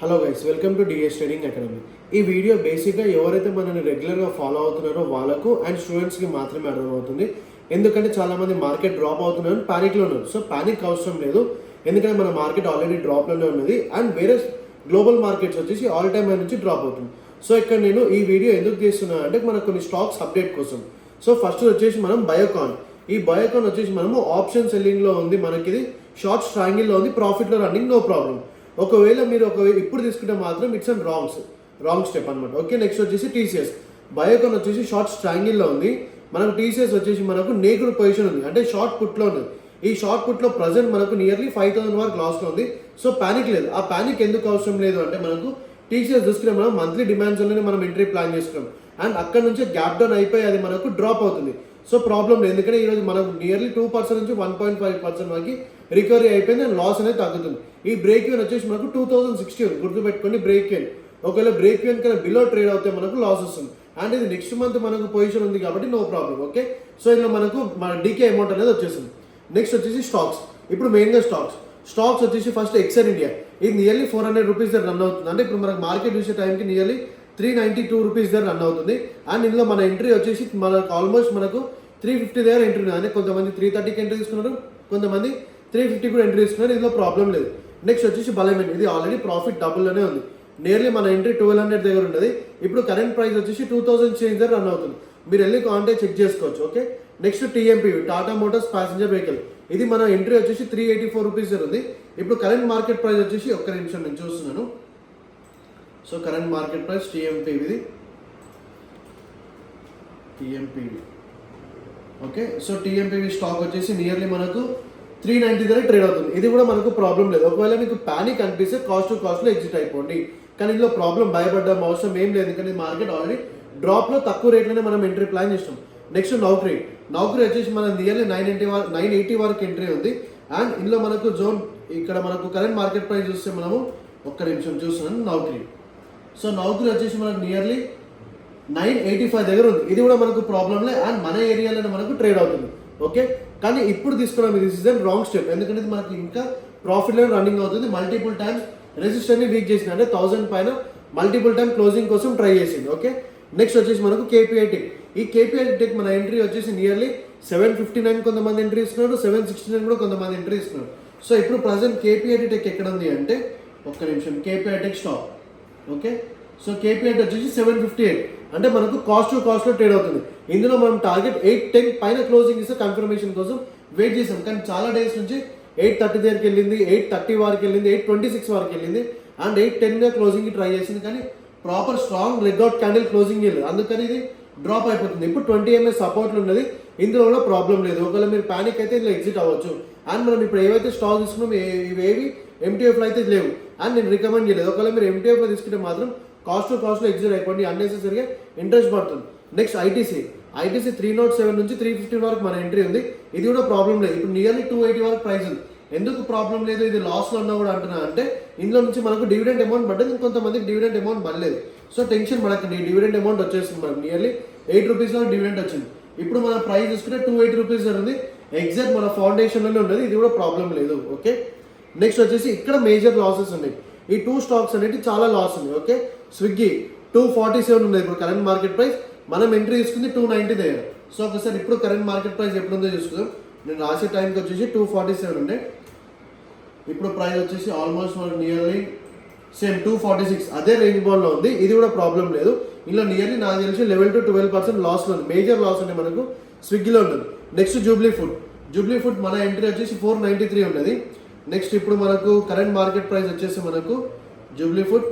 Hello guys, welcome to DS trading academy. ఈ video బేసిక్గా ఎవరైతే మనల్ని రెగ్యులర్గా ఫాలో అవుతున్నారో వాళ్ళకు అండ్ స్టూడెంట్స్కి మాత్రమే అర్థమవుతుంది. ఎందుకంటే చాలామంది మార్కెట్ డ్రాప్ అవుతున్నారని ప్యానిక్లో ఉన్నారు. సో ప్యానిక్ అవసరం లేదు, ఎందుకంటే మన మార్కెట్ ఆల్రెడీ డ్రాప్లోనే ఉన్నది అండ్ వేరే గ్లోబల్ మార్కెట్స్ వచ్చేసి ఆల్ టైమ్ హై నుంచి డ్రాప్ అవుతుంది. సో ఇక్కడ నేను ఈ వీడియో ఎందుకు చేస్తున్నాను అంటే మనకు కొన్ని స్టాక్స్ అప్డేట్ కోసం. సో ఫస్ట్ వచ్చేసి మనం బయోకాన్. ఈ బయోకాన్ వచ్చేసి మనము ఆప్షన్ సెల్లింగ్లో ఉంది, మనకి ఇది షార్ట్ స్ట్రాంగిల్లో ఉంది, ప్రాఫిట్లో రన్నింగ్, నో ప్రాబ్లం. ఒకవేళ మీరు ఇప్పుడు తీసుకుంటే మాత్రం ఇట్స్ అండ్ రాంగ్ స్టెప్ అనమాట. ఓకే, నెక్స్ట్ వచ్చేసి టీసీఎస్. బయోకాన్ వచ్చేసి షార్ట్ స్ట్రాంగిల్లో ఉంది, మనకు టీసీఎస్ వచ్చేసి మనకు నేకుడ్ పొజిషన్ ఉంది, అంటే షార్ట్ పుట్లో ఉంది. ఈ షార్ట్ పుట్లో ప్రజెంట్ మనకు నియర్లీ 5,000 వరకు లాస్లో ఉంది. సో ప్యానిక్ లేదు. ఆ ప్యానిక్ ఎందుకు అవసరం లేదు అంటే మనకు టీసీఎస్ చూసుకునే మనం మంత్లీ డిమాండ్స్లోనే మనం ఎంట్రీ ప్లాన్ చేసుకున్నాం అండ్ అక్కడ నుంచి గ్యాప్ డౌన్ అయిపోయి అది మనకు డ్రాప్ అవుతుంది. సో ప్రాబ్లం లేదు, ఎందుకంటే ఈరోజు మనకు నియర్లీ 2% నుంచి 1.5% వరకు రికవరీ అయిపోయింది అండ్ లాస్ అనేది తగ్గుతుంది. ఈ బ్రేక్ ఈవెన్ వచ్చేసి మనకు 2060 ఉంది, గుర్తుపెట్టుకోండి బ్రేక్ ఈవెన్. ఒకవేళ బ్రేక్ ఈవెన్ కన్నా బిలో ట్రేడ్ అవుతే మనకు లాస్ వస్తుంది అండ్ ఇది నెక్స్ట్ మంత్ మనకు పొజిషన్ ఉంది కాబట్టి నో ప్రాబ్లం. ఓకే, సో ఇందులో మనకు మన డీకే అమౌంట్ అనేది వచ్చేసింది. నెక్స్ట్ వచ్చేసి స్టాక్స్. ఇప్పుడు మెయిన్గా స్టాక్స్ వచ్చేసి ఫస్ట్ ఎక్సైర్ ఇండియా. ఇది నియర్లీ 400 రూపీస్ దగ్గర రన్ అవుతుంది, అంటే ఇప్పుడు మనకు మార్కెట్ చూసే టైంకి నియర్లీ 392 రూపీస్ దగ్గర రన్ అవుతుంది అండ్ ఇందులో మన ఎంట్రీ వచ్చేసి మనకు ఆల్మోస్ట్ మనకు 350 దగ్గర ఎంట్రీ ఉంది. అంటే కొంతమంది 330కి ఎంట్రీ తీసుకున్నారు, కొంతమంది 350 కూడా ఎంట్రీ తీసుకున్నారు, ఇందులో ప్రాబ్లం లేదు. నెక్స్ట్ వచ్చేసి బలమెన్. ఇది ఆల్రెడీ ప్రాఫిట్ డబుల్లోనే ఉంది, నియర్లీ మన ఎంట్రీ 1200 దగ్గర ఉంటుంది. ఇప్పుడు కరెంట్ ప్రైస్ వచ్చేసి 2000 చేంజ్ దగ్గర రన్ అవుతుంది, మీరు వెళ్ళి కాంటాక్ట్ చెక్ చేసుకోవచ్చు. Okay, next TMPV, Tata Motors passenger vehicle. ఇది మన ఎంట్రీ వచ్చేసి 384 రూపీస్ దగ్గర ఉంది. ఇప్పుడు కరెంట్ మార్కెట్ ప్రైస్ వచ్చేసి ఒక్క నిమిషం నేను చూస్తున్నాను. So current market price TMPV. Okay, so TMPV stock వచ్చేసి నియర్లీ మనకు 390 దగ్గర ట్రేడ్ అవుతుంది. ఇది కూడా మనకు ప్రాబ్లం లేదు. ఒకవేళ మీకు ప్యానిక్ అనిపిస్తే కాస్ట్లో ఎగ్జిట్ అయిపోండి, కానీ ఇందులో ప్రాబ్లం భయపడ్డం అవసరం ఏం లేదు, ఎందుకంటే మార్కెట్ ఆల్రెడీ డ్రాప్లో తక్కువ రేట్లోనే మనం ఎంట్రీ ప్లాన్ చేస్తాం. నెక్స్ట్ నౌకరీ వచ్చేసి మన నియర్లీ 980 వరకు ఎంట్రీ ఉంది అండ్ ఇందులో మనకు జోన్ ఇక్కడ మనకు కరెంట్ మార్కెట్ ప్రైస్ చూస్తే మనము ఒక్క నిమిషం చూస్తున్నాను. నౌకరీ వచ్చేసి మనకు నియర్లీ 985 దగ్గర ఉంది, ఇది కూడా మనకు ప్రాబ్లం లేదు అండ్ మన ఏరియాలోనే మనకు ట్రేడ్ అవుతుంది. ఓకే, కానీ ఇప్పుడు తీసుకున్నాం ఇది సీజన్ రాంగ్ స్టెప్, ఎందుకంటే ఇది మనకి ఇంకా ప్రాఫిట్లో రన్నింగ్ అవుతుంది. మల్టిపుల్ టైమ్స్ రెసిస్టర్ని వీక్ చేసింది, అంటే 1000 పైన మల్టిపుల్ టైమ్ క్లోజింగ్ కోసం ట్రై చేసింది. ఓకే, నెక్స్ట్ వచ్చేసి మనకు కేపీఐ టెక్. ఈ కేపీఐ టెక్ మన ఎంట్రీ వచ్చేసి నియర్లీ 759 కొంతమంది ఎంట్రీ ఇస్తున్నారు, 769 కూడా కొంతమంది ఎంట్రీ ఇస్తున్నారు. సో ఇప్పుడు ప్రజెంట్ కేపీఐ టెక్ ఎక్కడ ఉంది అంటే ఒక్క నిమిషం, KPI tech stock. Okay, so KPI వచ్చేసి 758, అంటే మనకు కాస్ట్లో ట్రేడ్ అవుతుంది. ఇందులో మనం టార్గెట్ 810 పైన క్లోజింగ్ ఇస్తే కన్ఫర్మేషన్ కోసం వెయిట్ చేసాం, కానీ చాలా డేస్ నుంచి 830 దగ్గరికి వెళ్ళింది, 830 వరకు వెళ్ళింది, 826 వరకు వెళ్ళింది అండ్ 810 క్లోజింగ్కి ట్రై చేసింది, కానీ proper strong leg out candle closing వెళ్ళదు, అందుకని ఇది డ్రాప్ అయిపోతుంది. ఇప్పుడు 20 MS సపోర్ట్లు ఉన్నది, ఇందులో కూడా ప్రాబ్లం లేదు. ఒకవేళ మీరు ప్యానిక్ అయితే ఇందులో ఎగ్జిట్ అవ్వచ్చు అండ్ మనం ఇప్పుడు ఏవైతే స్టాక్ తీసుకున్నాం ఇవేవి ఎంటీఎఫ్లో అయితే లేవు అండ్ నేను రికమెండ్ చేయలేదు. ఒకవేళ మీరు ఎంటీఎఫ్లో తీసుకుంటే మాత్రం కాస్ట్లో ఎగ్జిట్ అయిపోండి, అన్నెసెసరీగా ఇంట్రెస్ట్ పడుతుంది. నెక్స్ట్ ఐటీసీ 307 నుంచి 350 వరకు మన ఎంట్రీ ఉంది, ఇది కూడా ప్రాబ్లం లేదు. ఇప్పుడు నియర్లీ 280 వరకు ప్రైస్ ఉంది. ఎందుకు ప్రాబ్లం లేదు, ఇది లాస్లో ఉన్నా కూడా అంటున్నా అంటే ఇందులో నుంచి మనకు డివిడెండ్ అమౌంట్ పడ్డది, ఇంకొంతమందికి డివిడెండ్ అమౌంట్ పడలేదు. సో టెన్షన్ పడకండి, డివిడెండ్ అమౌంట్ వచ్చేస్తుంది మనకు నియర్లీ 8 రూపీస్లో డివిడెండ్ వచ్చింది. ఇప్పుడు మన ప్రైస్ చూసుకుంటే 280 రూపీస్ ఉంది, ఎగ్జాక్ట్ మన ఫౌండేషన్లోనే ఉన్నది, ఇది కూడా ప్రాబ్లం లేదు. ఓకే, నెక్స్ట్ వచ్చేసి ఇక్కడ మేజర్ లాసెస్ ఉన్నాయి. ఈ 2 స్టాక్స్ అనేవి చాలా లాస్ ఉంది. ఓకే, స్విగ్గీ 247 ఉంది ఇప్పుడు కరెంట్ మార్కెట్ ప్రైస్, మనం ఎంట్రీ తీసుకుంది 290 దగ్గర. సో ఒకసారి ఇప్పుడు కరెంట్ మార్కెట్ ప్రైస్ ఎప్పుడుందో చూసుకుందాం. నేను రాసే టైంకి వచ్చేసి 247 ఉండే, ఇప్పుడు ప్రైస్ వచ్చేసి ఆల్మోస్ట్ మనకు నియర్లీ సేమ్ 246, అదే రేంజ్ బౌండ్లో ఉంది, ఇది కూడా ప్రాబ్లం లేదు. ఇందులో నియర్లీ నాకు తెలిసి 11 to 12% లాస్లో ఉంది, మేజర్ లాస్ ఉంది మనకు స్విగ్గీలో ఉంటుంది. నెక్స్ట్ జూబ్లీ ఫుడ్ మన ఎంట్రీ వచ్చేసి 493 ఉన్నది. నెక్స్ట్ ఇప్పుడు మనకు కరెంట్ మార్కెట్ ప్రైస్ వచ్చేసి మనకు జూబ్లీ ఫుడ్,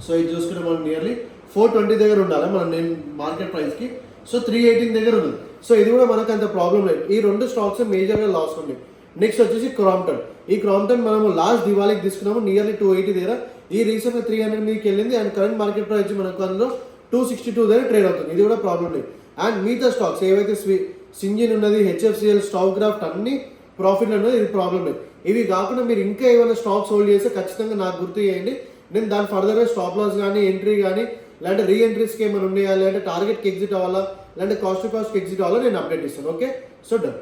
సో ఇది చూసుకుంటే మనం నియర్లీ 420 దగ్గర ఉండాలి నేను మార్కెట్ ప్రైస్కి. సో 318 దగ్గర ఉంది, సో ఇది కూడా మనకు అంత ప్రాబ్లం లేదు. ఈ 2 స్టాక్స్ మేజర్గా లాస్ ఉన్నాయి. నెక్స్ట్ వచ్చేసి క్రాంప్టన్ మనము లాస్ట్ దివాళీకి తీసుకున్నాము నియర్లీ 280 దగ్గర, ఈ రీసెంట్గా 300 మీదకి వెళ్ళింది అండ్ కరెంట్ మార్కెట్ ప్రైస్ మనకు అందులో 262 దగ్గర ట్రేడ్ అవుతుంది, ఇది కూడా ప్రాబ్లం లేదు. అండ్ మిగతా స్టాక్స్ ఏవైతే సింజిన్ ఉన్నది, హెచ్ఎఫ్సిఎల్, స్టాక్ క్రాఫ్ట్ అన్ని ప్రాఫిట్ ఉన్నది, ఇది ప్రాబ్లం లేదు. ఇవి కాకుండా మీరు ఇంకా ఏమైనా స్టాక్స్ హోల్డ్ చేస్తే ఖచ్చితంగా నాకు గుర్తు చేయండి, నేను దాని ఫర్దర్గా స్టాప్ లాస్ కానీ ఎంట్రీ కానీ లేదంటే రీ ఎంట్రీస్కి ఏమైనా ఉన్నాయా, లేదంటే టార్గెట్కి ఎగ్జిట్ అవ్వాలా, లేదంటే కాస్ట్ ఎగ్జిట్ అవ్వాలా నేను అప్డేట్ ఇస్తాను. Okay, so done.